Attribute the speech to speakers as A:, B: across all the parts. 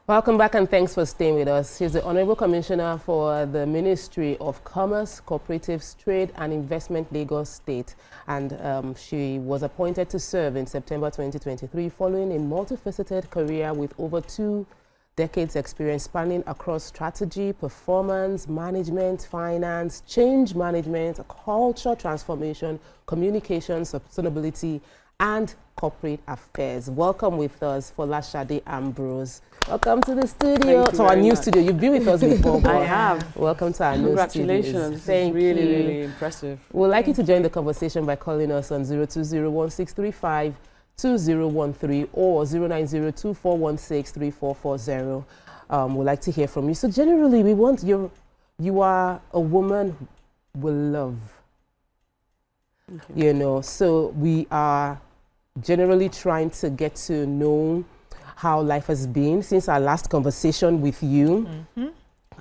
A: Welcome back and thanks for staying with us. She's the Honourable Commissioner for the Ministry of Commerce, Cooperatives, Trade and Investment, Lagos State. And she was appointed to serve in September 2023 following a multifaceted career with over 2 decades experience spanning across strategy, performance, management, finance, change management, culture transformation, communication, sustainability, and corporate affairs. Welcome with us, Folashade Ambrose. Welcome to the studio, to our new studio. You've been with us before.
B: I have.
A: Welcome to our new studio.
B: Congratulations. Thank you. Really impressive.
A: We'd like you to join the conversation by calling us on 020-1635-2013 or 090-2416-3440. We'd like to hear from you. So generally, we want you are a woman we love. You know, so we are generally trying to get to know how life has been since our last conversation with you,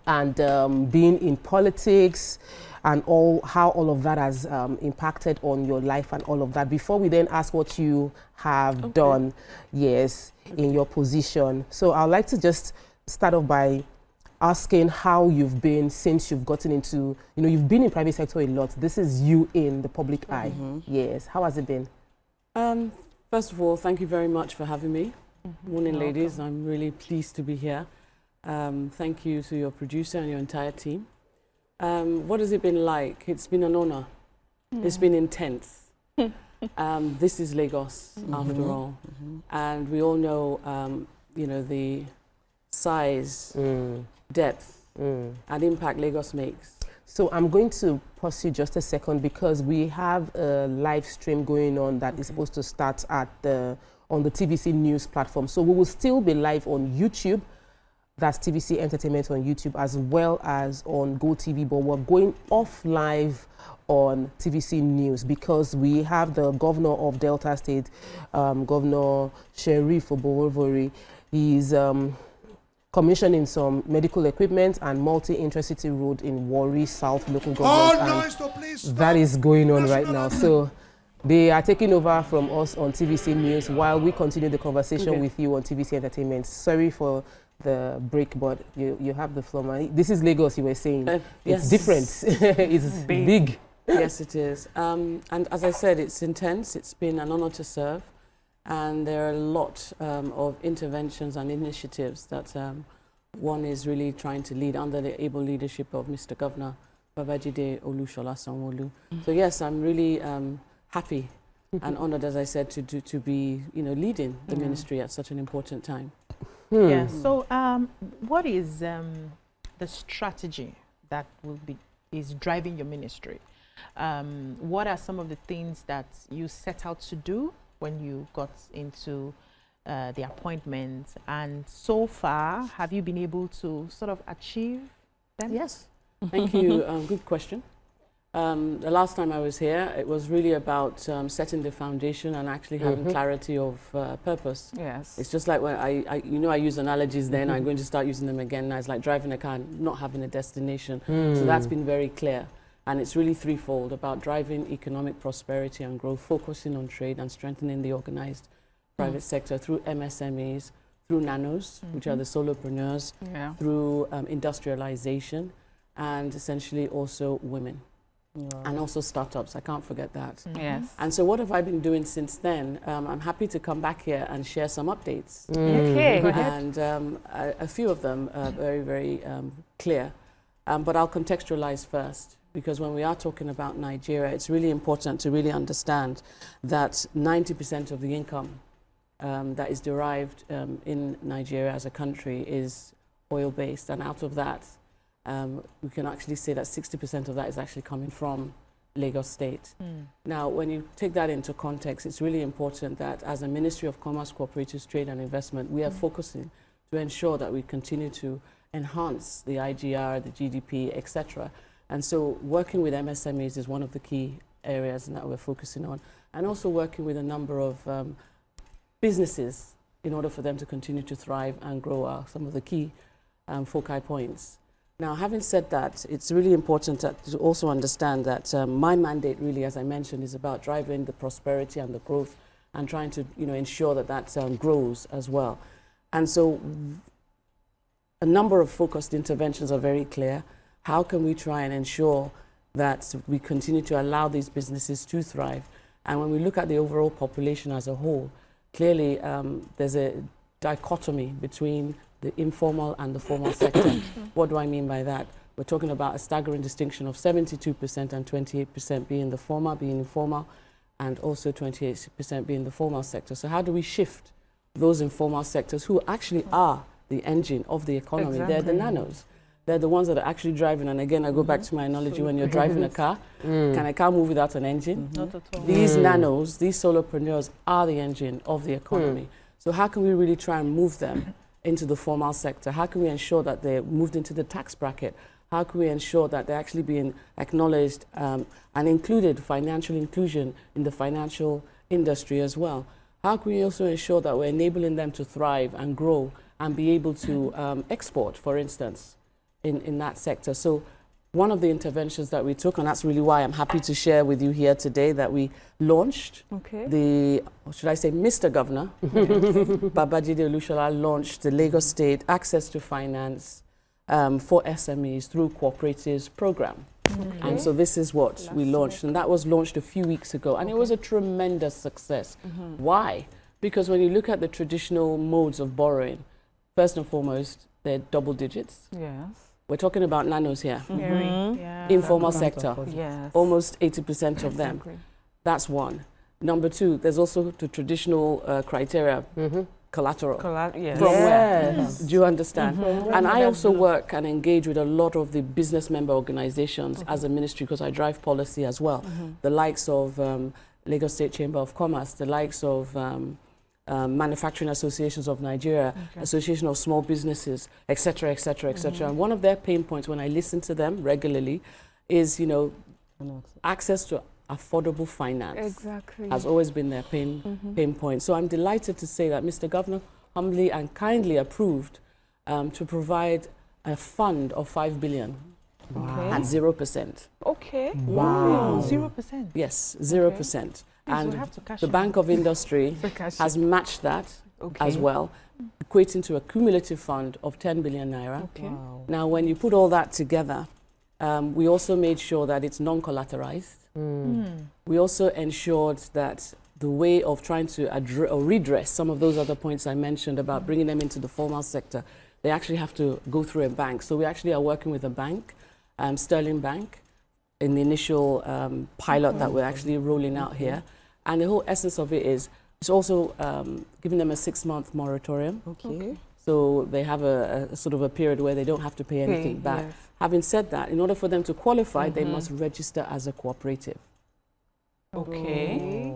A: and being in politics and how all of that has impacted on your life and all of that. Before we then ask what you have done, in your position. So I'd like to just start off by asking how you've been since you've gotten into, you've been in private sector a lot. This is you in the public eye. Yes. How has it been?
B: First of all, thank you very much for having me. Morning, ladies. I'm really pleased to be here. Thank you to your producer and your entire team. What has it been like? It's been an honor. It's been intense. This is Lagos, after all. And we all know, the size, depth, and impact Lagos makes.
A: So I'm going to pause you just a second because we have a live stream going on that is supposed to start at on the TVC News platform. So we will still be live on YouTube. That's TVC Entertainment on YouTube as well as on GoTV, but we're going off live on TVC News because we have the governor of Delta State, Governor Sheriff Oborevori. He's commissioning some medical equipment and multi-intercity road in Warri South local government. That is going on right now. So they are taking over from us on TVC News while we continue the conversation with you on TVC Entertainment. Sorry for the break, but you have the floor. This is Lagos, you were saying. It's different. It's big.
B: Yes, it is. And as I said, it's intense. It's been an honor to serve. And there are a lot of interventions and initiatives that one is really trying to lead under the able leadership of Mr. Governor Babajide Olusola Sanwo-Olu. So yes, I'm really happy and honored, as I said, to be leading the ministry at such an important time.
C: Yeah. So what is the strategy that is driving your ministry? What are some of the things that you set out to do when you got into the appointment, and so far have you been able to sort of achieve them?
B: Yes, thank you. Good question. The last time I was here, it was really about setting the foundation and actually having clarity of purpose. Yes, it's just like when I use analogies. Then I'm going to start using them again. Now it's like driving a car and not having a destination. So that's been very clear. And it's really threefold about driving economic prosperity and growth, focusing on trade and strengthening the organized private sector through MSMEs, through nanos, which are the solopreneurs, through industrialization, and essentially also women. And also startups, I can't forget that. Yes. And so what have I been doing since then? I'm happy to come back here and share some updates.
C: Okay.
B: And a few of them are very, very clear. But I'll contextualize first. Because when we are talking about Nigeria, it's really important to really understand that 90% of the income that is derived in Nigeria as a country is oil-based. And out of that, we can actually say that 60% of that is actually coming from Lagos State. Now, when you take that into context, it's really important that as a Ministry of Commerce, Cooperatives, Trade and Investment, we are focusing to ensure that we continue to enhance the IGR, the GDP, etc. And so working with MSMEs is one of the key areas that we're focusing on, and also working with a number of businesses in order for them to continue to thrive and grow some of the key foci points. Now, having said that, it's really important to also understand that my mandate really, as I mentioned, is about driving the prosperity and the growth and trying to ensure that that grows as well. And so a number of focused interventions are very clear. How can we try and ensure that we continue to allow these businesses to thrive? And when we look at the overall population as a whole, clearly there's a dichotomy between the informal and the formal sector. What do I mean by that? We're talking about a staggering distinction of 72% and 28% being the formal, being informal, and also 28% being the formal sector. So how do we shift those informal sectors who actually are the engine of the economy?
D: Exactly.
B: They're the nanos. They're the ones that are actually driving. And again, I go back to my analogy, when you're driving a car, can a car move without an engine?
C: Not at all.
B: These nanos, these solopreneurs are the engine of the economy. So how can we really try and move them into the formal sector? How can we ensure that they're moved into the tax bracket? How can we ensure that they're actually being acknowledged and included, financial inclusion in the financial industry as well? How can we also ensure that we're enabling them to thrive and grow and be able to export, for instance, in that sector? So one of the interventions that we took, and that's really why I'm happy to share with you here today, that we launched the, or should I say, Mr. Governor, Babajide Olushola launched the Lagos State Access to Finance for SMEs through Cooperatives program. And so this is what we launched, and that was launched a few weeks ago, and it was a tremendous success. Why? Because when you look at the traditional modes of borrowing, first and foremost, they're double digits.
D: Yes.
B: We're talking about nanos here.
C: Yeah.
B: Informal sector,
D: Yes.
B: almost 80% of them.
D: Exactly.
B: That's one. Number two, there's also the traditional criteria, collateral.
D: Yes.
B: From where? Do you understand? And I also work and engage with a lot of the business member organizations as a ministry, because I drive policy as well. The likes of Lagos State Chamber of Commerce, the likes of Manufacturing Associations of Nigeria, Association of Small Businesses, etc., etc., etc. And one of their pain points when I listen to them regularly is, you know, access to affordable finance.
D: Exactly.
B: Has always been their pain point. So I'm delighted to say that Mr. Governor humbly and kindly approved to provide a fund of 5 billion at 0%.
D: Okay.
A: Wow.
C: 0%.
B: Yes, 0%. And
C: we'll have to cash
B: the
C: in.
B: Bank of Industry has matched that as well, equating to a cumulative fund of 10 billion naira.
D: Okay.
A: Wow.
B: Now, when you put all that together, we also made sure that it's non-collateralized. We also ensured that the way of trying to redress some of those other points I mentioned about bringing them into the formal sector, they actually have to go through a bank. So we actually are working with a bank, Sterling Bank, in the initial pilot that we're actually rolling out here. And the whole essence of it is, it's also giving them a 6-month moratorium.
A: Okay.
B: So they have a sort of a period where they don't have to pay anything back.
D: Yes.
B: Having said that, in order for them to qualify, they must register as a cooperative.
C: Okay.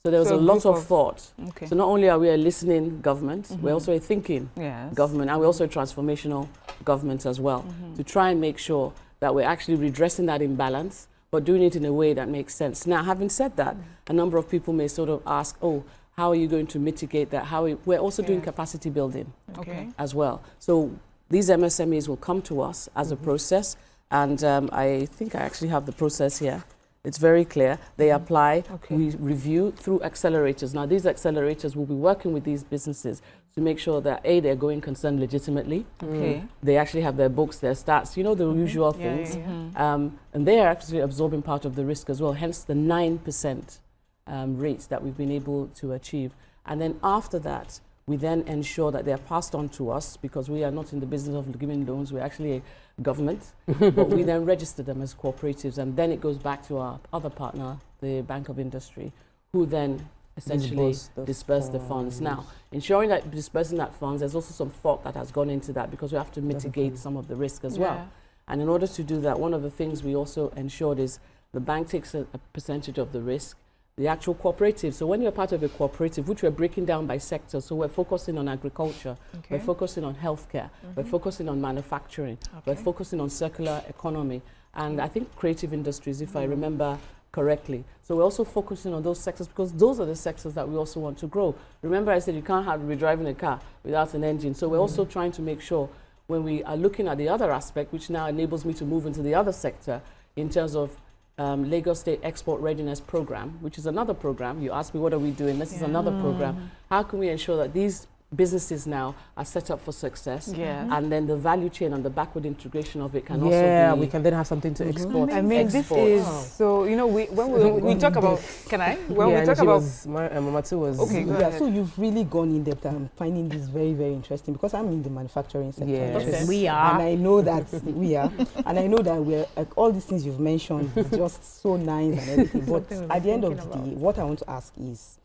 B: So there was
D: So
B: a
D: a
B: lot
D: group
B: of thought.
D: Okay.
B: So not only are we a listening government, we're also a thinking
D: Yes.
B: government, and we're also a transformational government as well, to try and make sure that we're actually redressing that imbalance, but doing it in a way that makes sense. Now, having said that, a number of people may sort of ask, oh, how are you going to mitigate that? We're also doing capacity building
C: Okay.
B: as well. So these MSMEs will come to us as a process, and I think I actually have the process here. It's very clear. They apply, we review through accelerators. Now, these accelerators will be working with these businesses to make sure that, A, they're going concern legitimately.
D: Okay.
B: They actually have their books, their stats, you know, the usual
C: Yeah,
B: things.
C: yeah.
B: And they are actually absorbing part of the risk as well, hence the 9% rate that we've been able to achieve. And then after that, we then ensure that they're passed on to us, because we are not in the business of giving loans, we're actually a government, but we then register them as cooperatives, and then it goes back to our other partner, the Bank of Industry, who then essentially disperse the funds. Now, ensuring that dispersing that funds, there's also some thought that has gone into that, because we have to mitigate some of the risk as well. And in order to do that, one of the things we also ensured is the bank takes a percentage of the risk, the actual cooperative. So when you're part of a cooperative, which we're breaking down by sector, so we're focusing on agriculture, we're focusing on healthcare, we're focusing on manufacturing, we're focusing on circular economy, and I think creative industries, if I remember correctly. So we're also focusing on those sectors, because those are the sectors that we also want to grow. Remember, I said you can't be driving a car without an engine. So we're also trying to make sure, when we are looking at the other aspect, which now enables me to move into the other sector, in terms of Lagos State Export Readiness Program, which is another program. You asked me, what are we doing? This is another program. How can we ensure that these businesses now are set up for success.
C: Yeah.
B: And then the value chain and the backward integration of it can also
A: Yeah,
B: be...
A: we can then have something to export.
D: I mean, this is, so, you know, when we talk about, can I? When we talk about...
A: Mama too was...
D: Okay, go
E: Yeah,
D: ahead.
E: so you've really gone in depth. I'm finding this very, very interesting because I'm in the manufacturing sector.
A: Yes.
C: We are.
E: And I know that we are. And I know that we're, like, all these things you've mentioned is just so nice and everything. But at the end of the day, what I want to ask is,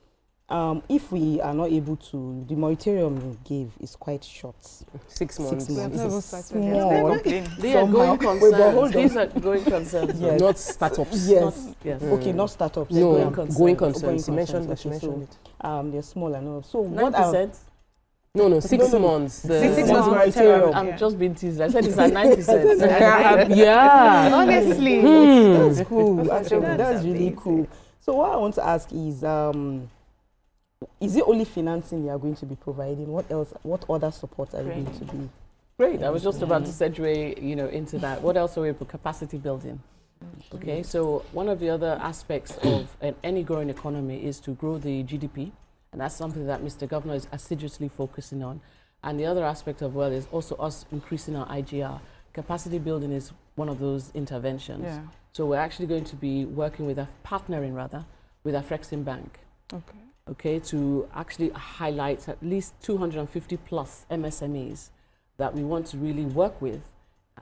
E: if we are not able to, the moratorium you gave is quite short.
A: 6 months.
E: 6 months.
D: never
E: is
D: started.
E: small.
B: They are going
E: Wait, but hold
B: concerns.
E: on.
B: These are going concerns.
E: Yes.
A: Not startups.
E: Yes.
B: Yes.
E: Okay, not startups.
A: No,
B: Going concerns.
A: going
E: Going
A: concerns. You mentioned,
E: concerns,
A: she
E: okay,
A: mentioned it.
E: They're small and all. So what I
B: 9%.
A: No, 6
E: no.
A: months. The
D: 6
E: months
D: months.
E: moratorium.
B: I'm just being teased. I said it's at 9%.
A: Yeah.
C: Honestly.
E: That's cool. Actually,
C: That's
E: that's really
C: amazing.
E: cool. So what I want to ask is it only financing you are going to be providing? What else? What other support are you
B: Great.
E: going to be?
B: Great. I was just about to segue, into that. What else are we for capacity building? Okay, so one of the other aspects of any growing economy is to grow the GDP, and that's something that Mr. Governor is assiduously focusing on. And the other aspect of well is also us increasing our IGR. Capacity building is one of those interventions.
D: Yeah.
B: So we're actually going to be working with partnering with Afrexim Bank.
D: Okay.
B: Okay, to actually highlight at least 250 plus MSMEs that we want to really work with,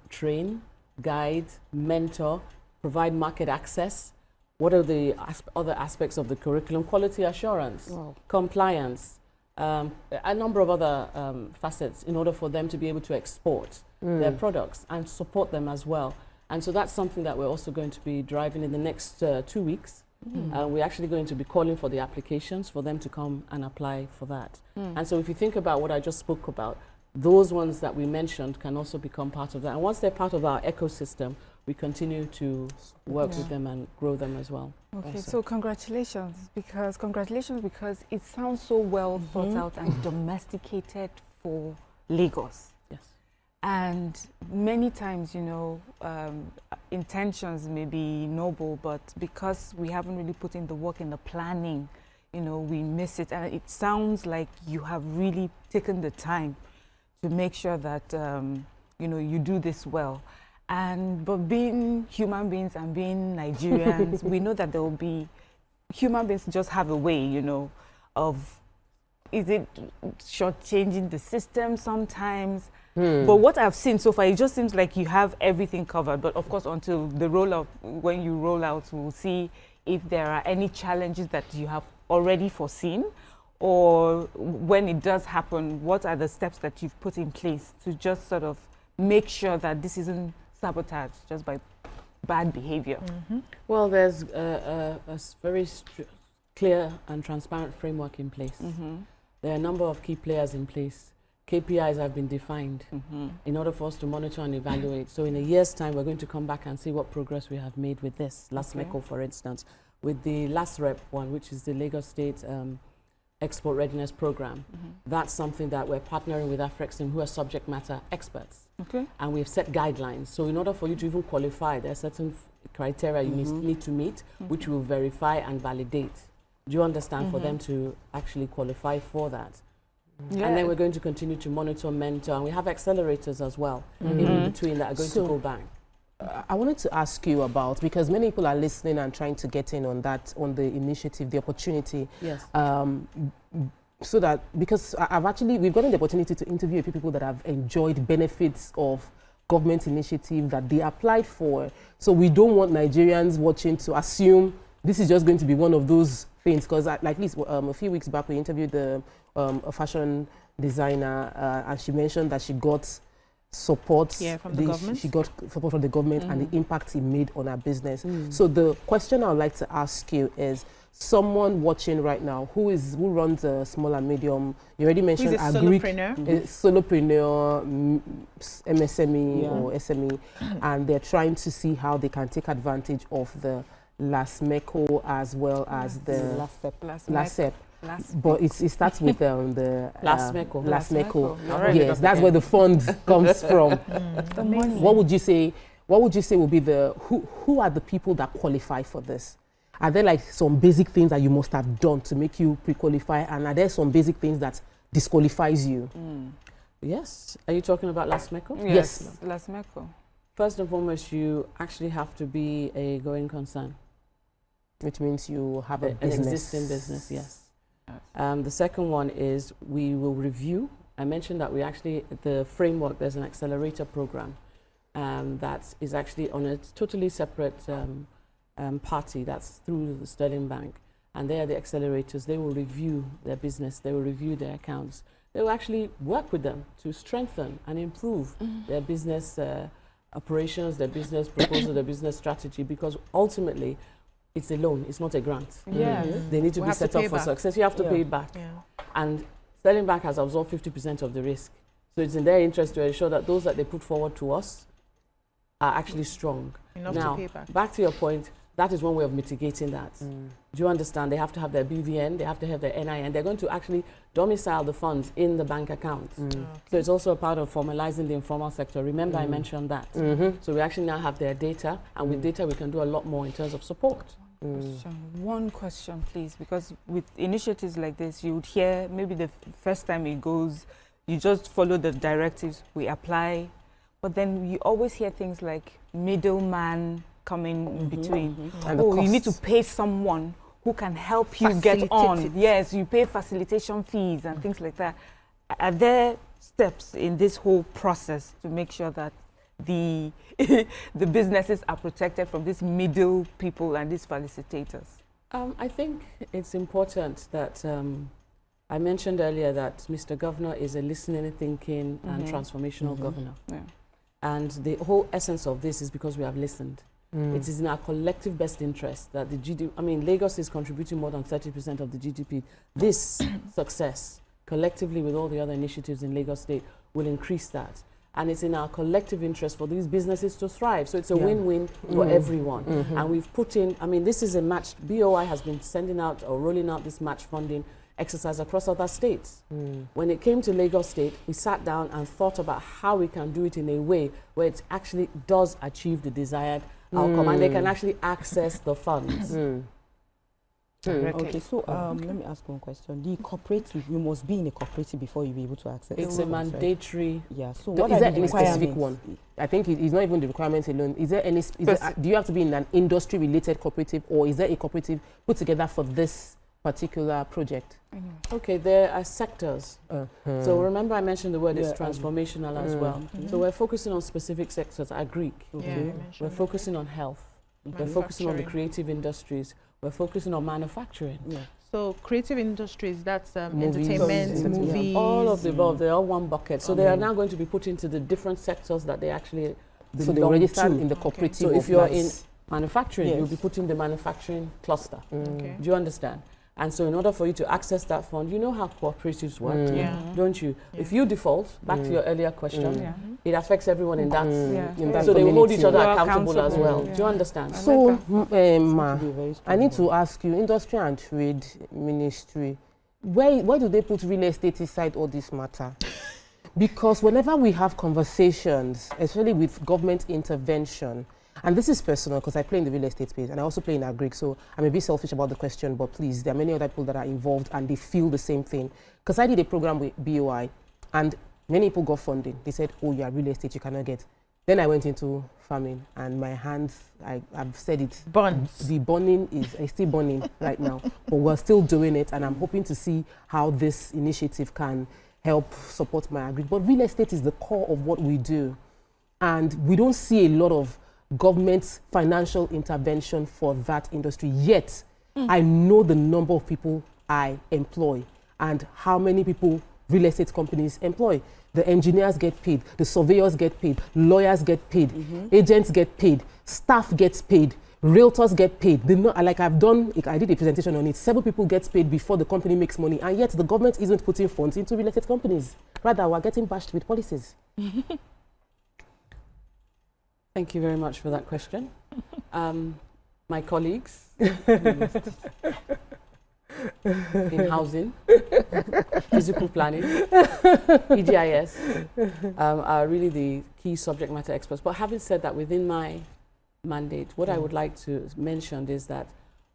B: train, guide, mentor, provide market access. What are the other aspects of the curriculum? Quality assurance, compliance, a number of other facets in order for them to be able to export their products and support them as well. And so that's something that we're also going to be driving in the next 2 weeks. We're actually going to be calling for the applications for them to come and apply for that. And so if you think about what I just spoke about, those ones that we mentioned can also become part of that. And once they're part of our ecosystem, we continue to work with them and grow them as well.
D: Okay,
B: also.
D: so congratulations because it sounds so well thought out and domesticated for Lagos.
B: Yes.
D: And many times, intentions may be noble, but because we haven't really put in the work in the planning, we miss it. And it sounds like you have really taken the time to make sure that, you do this well. But being human beings and being Nigerians, we know that there will be, human beings just have a way, of, is it shortchanging the system sometimes? But what I've seen so far, it just seems like you have everything covered. But of course, until the when you roll out, we'll see if there are any challenges that you have already foreseen, or when it does happen, what are the steps that you've put in place to just sort of make sure that this isn't sabotaged just by bad behavior?
B: Well, there's a very clear and transparent framework in place. There are a number of key players in place. KPIs have been defined in order for us to monitor and evaluate. So in a year's time, we're going to come back and see what progress we have made with this. LASMECO, for instance, with the LASREP one, which is the Lagos State Export Readiness Program. That's something that we're partnering with Afrexim, who are subject matter experts.
D: Okay.
B: And we've set guidelines. So in order for you to even qualify, there are certain criteria you need to meet, which we'll verify and validate. Do you understand? For them to actually qualify for that.
D: Yeah.
B: And then we're going to continue to monitor, mentor, and we have accelerators as well in between that are going to go back.
A: I wanted to ask you about, because many people are listening and trying to get in on that, on the initiative, the opportunity.
B: Yes.
A: So that, because we've gotten the opportunity to interview a few people that have enjoyed benefits of government initiative that they applied for. So we don't want Nigerians watching to assume this is just going to be one of those things, because like least a few weeks back we interviewed a fashion designer and she mentioned that she got support
C: from the government.
A: She got support from the government and the impact it made on her business. So the question I would like to ask you is, someone watching right now who runs a small and medium, you already mentioned
C: who's a solopreneur, MSME or SME, and they're trying to see how they can take advantage of the LASMECO as well as the LASEP. But it starts with the
B: LASMECO.
A: LASMECO. Yes, that's where the fund comes from.
D: The money.
A: What would you say will be who are the people that qualify for this? Are there like some basic things that you must have done to make you pre-qualify, and are there some basic things that disqualifies you?
B: Yes. Are you talking about LASMECO?
A: Yes.
D: LASMECO.
B: First and foremost, you actually have to be a going concern.
A: Which means you have an
B: existing business, yes. The second one is we will review. I mentioned that we actually, the framework, there's an accelerator program that is actually on a totally separate party that's through the Sterling Bank. And they are the accelerators. They will review their business. They will review their accounts. They will actually work with them to strengthen and improve their business operations, their business proposal, their business strategy, because ultimately it's a loan, it's not a grant.
D: Yeah.
B: They need to be set up for success. You have to pay it back. And Sterling Bank has absorbed 50% of the risk. So it's in their interest to ensure that those that they put forward to us are actually strong.
C: Enough
B: now,
C: to pay back
B: to your point, that is one way of mitigating that. Do you understand? They have to have their BVN, they have to have their NIN. They're going to actually domicile the funds in the bank account. So it's also a part of formalizing the informal sector. Remember, I mentioned that. So we actually now have their data, and with data we can do a lot more in terms of support.
D: One question, please, because with initiatives like this, you would hear maybe the first time it goes, you just follow the directives, we apply, but then you always hear things like middleman coming in between. Oh, you need to pay someone who can help you get on. Yes, you pay facilitation fees and things like that. Are there steps in this whole process to make sure that the the businesses are protected from these middle people and these facilitators?
B: I think it's important that I mentioned earlier that Mr. Governor is a listening, thinking, and transformational governor. And the whole essence of this is because we have listened. It is in our collective best interest that the GDP, I mean, Lagos is contributing more than 30% of the GDP. This success, collectively with all the other initiatives in Lagos State, will increase that. And it's in our collective interest for these businesses to thrive. So it's a win-win for everyone. And we've put in, I mean, this is a match. BOI has been sending out or rolling out this match funding exercise across other states. When it came to Lagos State, we sat down and thought about how we can do it in a way where it actually does achieve the desired outcome and they can actually access the funds.
E: Okay, so let me ask one question. The cooperative, you must be in a cooperative before you be able to access it.
B: It's a mandatory.
E: Right? Yeah, so
A: Is there any specific one? I think it's not even the requirements alone. Is there any, do you have to be in an industry-related cooperative, or is there a cooperative put together for this particular project?
B: Okay, there are sectors. So remember I mentioned the word is transformational as well. So we're focusing on specific sectors, Agric. We're focusing on health. We're focusing on the creative industries. We're focusing on manufacturing.
C: So creative industries, that's entertainment, movies.
B: All of the above, they're all one bucket. So they are now going to be put into the different sectors that they actually belong
A: so they already stand in the cooperative.
B: So if you're in manufacturing, you'll be put in the manufacturing cluster. Do you understand? And so in order for you to access that fund, you know how cooperatives work, don't you? If you default, back to your earlier question, it affects everyone in that. So they will hold each other accountable as well. Do you understand?
A: So, Ma, I need to ask you, Industry and Trade Ministry, why do they put real estate aside all this matter? Because whenever we have conversations, especially with government intervention, and this is personal because I play in the real estate space and I also play in Agric, so I'm a bit selfish about the question, but please, there are many other people that are involved and they feel the same thing. Because I did a program with BOI and many people got funding. They said, oh, yeah, real estate, you cannot get. Then I went into farming and my hands, I've said it. The burning is still burning right now, but we're still doing it and I'm hoping to see how this initiative can help support my Agric. But real estate is the core of what we do. And we don't see a lot of government financial intervention for that industry. Yet, I know the number of people I employ and how many people real estate companies employ. The engineers get paid, the surveyors get paid, lawyers get paid, agents get paid, staff gets paid, realtors get paid. Like I did a presentation on it. 7 people get paid before the company makes money, and yet the government isn't putting funds into real estate companies. Rather, we're getting bashed with policies.
B: Thank you very much for that question. My colleagues in housing, physical planning, EGIS are really the key subject matter experts. But having said that, within my mandate, what I would like to mention is that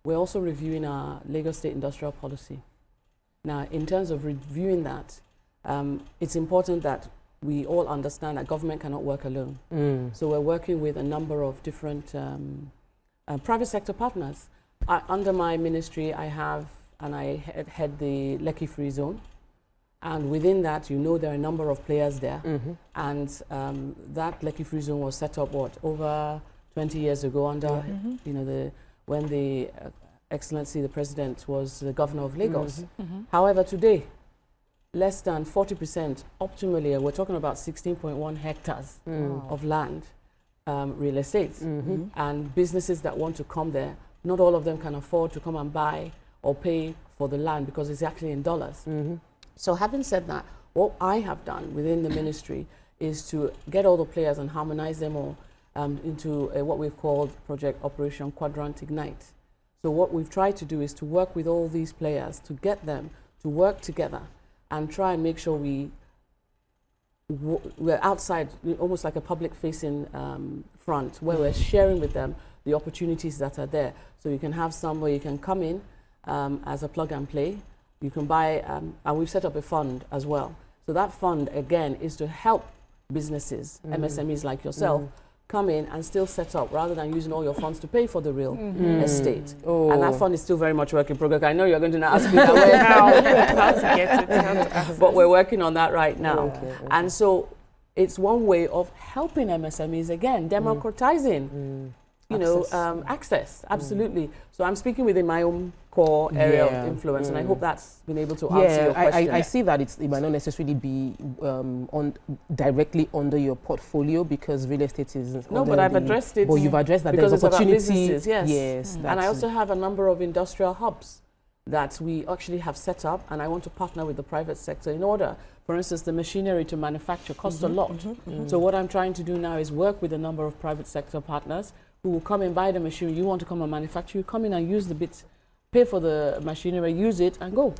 B: we're also reviewing our Lagos State industrial policy. Now, in terms of reviewing that, it's important that we all understand that government cannot work alone. So we're working with a number of different private sector partners. Under my ministry, I head the Lekki Free Zone. And within that, you know, there are a number of players there. And that Lekki Free Zone was set up, over 20 years ago under, you know, when the Excellency, the President, was the Governor of Lagos. However, today, less than 40%, optimally, we're talking about 16.1 hectares of land, real estate. And businesses that want to come there, not all of them can afford to come and buy or pay for the land because it's actually in dollars. So having said that, what I have done within the ministry is to get all the players and harmonize them all into what we've called Project Operation Quadrant Ignite. So what we've tried to do is to work with all these players to get them to work together and try and make sure we're outside, almost like a public-facing front, where we're sharing with them the opportunities that are there. So you can have somewhere you can come in as a plug and play. You can buy, and we've set up a fund as well. So that fund, again, is to help businesses, MSMEs like yourself, come in and still set up, rather than using all your funds to pay for the real estate. And that fund is still very much work in progress. I know you're going to now ask me how to get it, but we're working on that right now. And so it's one way of helping MSMEs, again, democratizing you know, access, absolutely. So I'm speaking within my own core area of influence, and I hope that's been able to answer your question.
A: I see that it might not necessarily be directly under your portfolio, because real estate is
B: no, but I've addressed it.
A: But you've addressed that there's opportunity.
B: Yes. And I also have a number of industrial hubs that we actually have set up, and I want to partner with the private sector in order. For instance, the machinery to manufacture costs a lot. So what I'm trying to do now is work with a number of private sector partners who will come and buy the machinery. You want to come and manufacture, you come in and use the bits, pay for the machinery, use it, and go.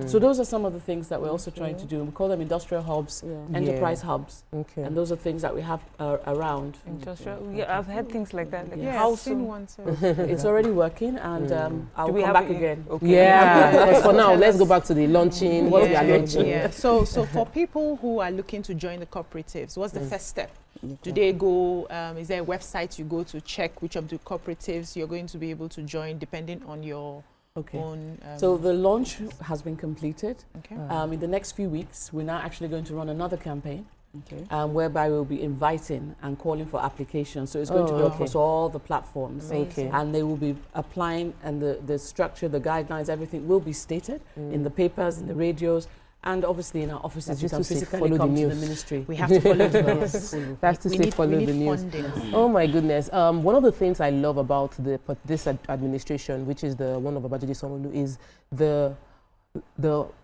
B: So those are some of the things that we're also trying to do. We call them industrial hubs, enterprise hubs. And those are things that we have around.
D: Industrial, I've had things like that. Like
C: I've seen one too.
B: It's already working, and I'll come back again.
A: For now, let's go back to the launching, what we are launching.
C: So for people who are looking to join the cooperatives, what's the first step? Do they go, is there a website you go to check which of the cooperatives you're going to be able to join, depending on your own?
B: So the launch has been completed. In the next few weeks, we're now actually going to run another campaign, whereby we'll be inviting and calling for applications. So it's going to be across all the platforms. And they will be applying, and the structure, the guidelines, everything will be stated in the papers, in the radios. And obviously in our offices, you can physically come to the ministry.
C: We have to follow the news.
A: That's to say follow the news. Oh my goodness. One of the things I love about this administration, which is the one of Babajide Sanwo-Olu, is the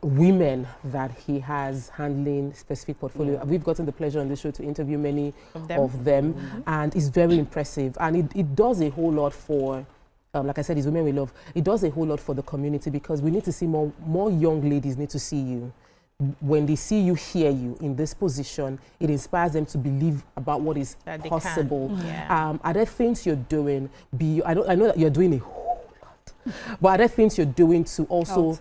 A: women that he has handling specific portfolio. We've gotten the pleasure on this show to interview many of them, and it's very impressive. And it does a whole lot for, like I said, it's women we love. It does a whole lot for the community, because we need to see more young ladies need to see you. When they see you, hear you in this position, it inspires them to believe about what is possible. Are there things you're doing? I know that you're doing a whole lot, but are there things you're doing to also,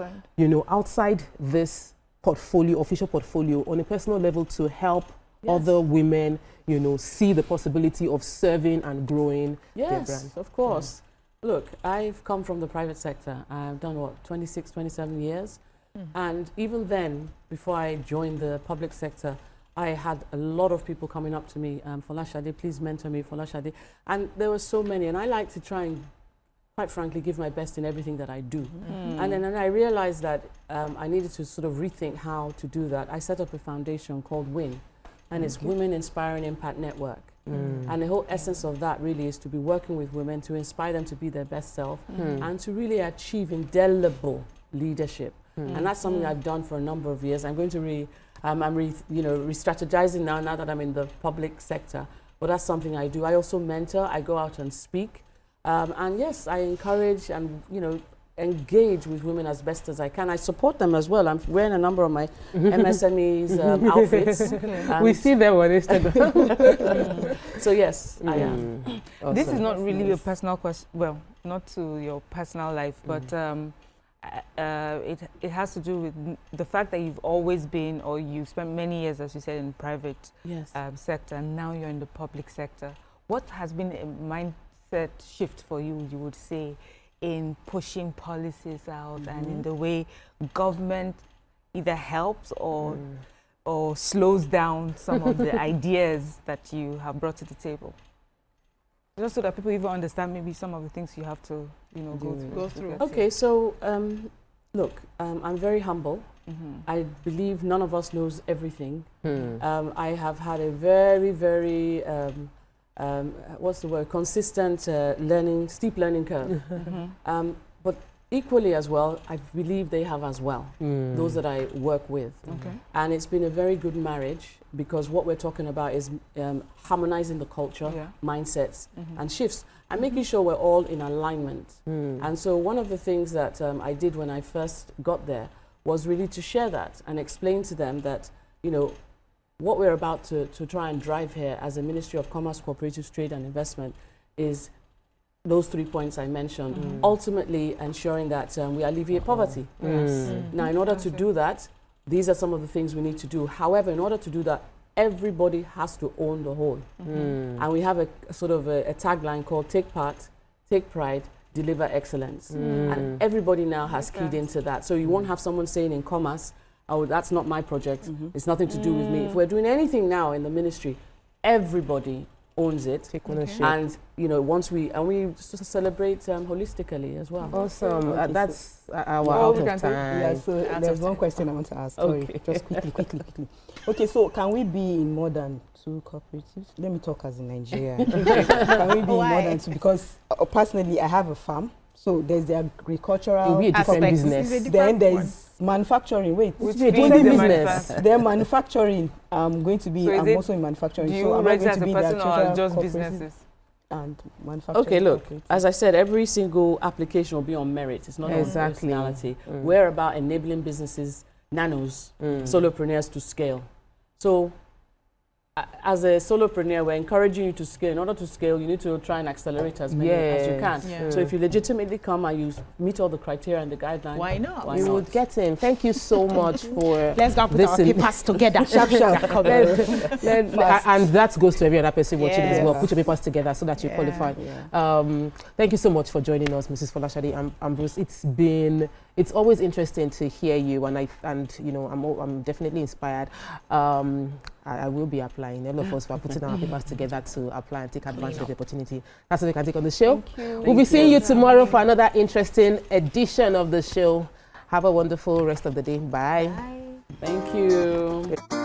A: outside this portfolio, official portfolio, on a personal level, to help other women, see the possibility of serving and growing their brand?
B: Yes, of course. Look, I've come from the private sector. I've done 26, 27 years. And even then, before I joined the public sector, I had a lot of people coming up to me, Folashade, please mentor me, Folashade. And there were so many, and I like to try and, quite frankly, give my best in everything that I do. And then I realized that I needed to sort of rethink how to do that. I set up a foundation called WIN, and it's Women Inspiring Impact Network. And the whole essence of that really is to be working with women to inspire them to be their best self and to really achieve indelible leadership. And that's something I've done for a number of years. I'm going to re-strategizing now that I'm in the public sector. But that's something I do. I also mentor. I go out and speak. And yes, I encourage and, engage with women as best as I can. I support them as well. I'm wearing a number of my MSMEs outfits.
A: We see them on Instagram.
B: So yes, I am.
D: This is not really a personal question. Well, not to your personal life, but it has to do with the fact that you've always been, or you've spent many years, as you said, in the private sector, and now you're in the public sector. What has been a mindset shift for you, you would say, in pushing policies out and in the way government either helps or slows down some of the ideas that you have brought to the table? Just so that people even understand maybe some of the things you have to, go through.
B: Okay, so look, I'm very humble. I believe none of us knows everything. I have had a very, very consistent steep learning curve. But equally as well, I believe they have as well, those that I work with. And it's been a very good marriage, because what we're talking about is harmonizing the culture, mindsets, and shifts, and making sure we're all in alignment. And so one of the things that I did when I first got there was really to share that and explain to them that, what we're about to try and drive here as a Ministry of Commerce, Cooperatives, Trade and Investment is those 3 points I mentioned, ultimately ensuring that we alleviate poverty. Now, in order to do that, these are some of the things we need to do. However, in order to do that, everybody has to own the whole. And we have a sort of a tagline called take part, take pride, deliver excellence. And everybody now has keyed into that. So you won't have someone saying in commerce, oh, that's not my project. It's nothing to do with me. If we're doing anything now in the ministry, everybody owns it. Take ownership. And once we just celebrate holistically as well.
A: Awesome. That's our out of time.
E: Yeah, so there's one question I want to ask. Sorry, just quickly. Okay, so can we be in more than 2 cooperatives? Let me talk as a Nigerian. Can we be in more than 2? Because personally, I have a farm. So there's the agricultural
A: It'll be a different business.
E: Then there's manufacturing. Wait,
A: which is a different business.
E: Then manufacturing. I'm going to be.
D: So
E: I'm also in manufacturing.
D: Do you
E: so
D: register as a person or just businesses?
E: And manufacturing.
B: Okay, look. As I said, every single application will be on merit. It's not on personality. We're about enabling businesses, nanos, solopreneurs to scale. So, as a solopreneur, we're encouraging you to scale. In order to scale, you need to try and accelerate as many as you can. So if you legitimately come and you meet all the criteria and the guidelines,
C: why not?
A: We would get in. Thank you so much for
C: Let's go put our papers together.
E: Sharp.
A: And that goes to every other person watching as well. Put your papers together so that you qualify. Thank you so much for joining us, Mrs. Folashade Ambrose. It's always interesting to hear you, and I'm definitely inspired. I will be applying. All of us are putting our papers together to apply and take advantage of the opportunity. That's what we can take on the show. We'll be seeing you tomorrow for another interesting edition of the show. Have a wonderful rest of the day. Bye.
B: Thank you.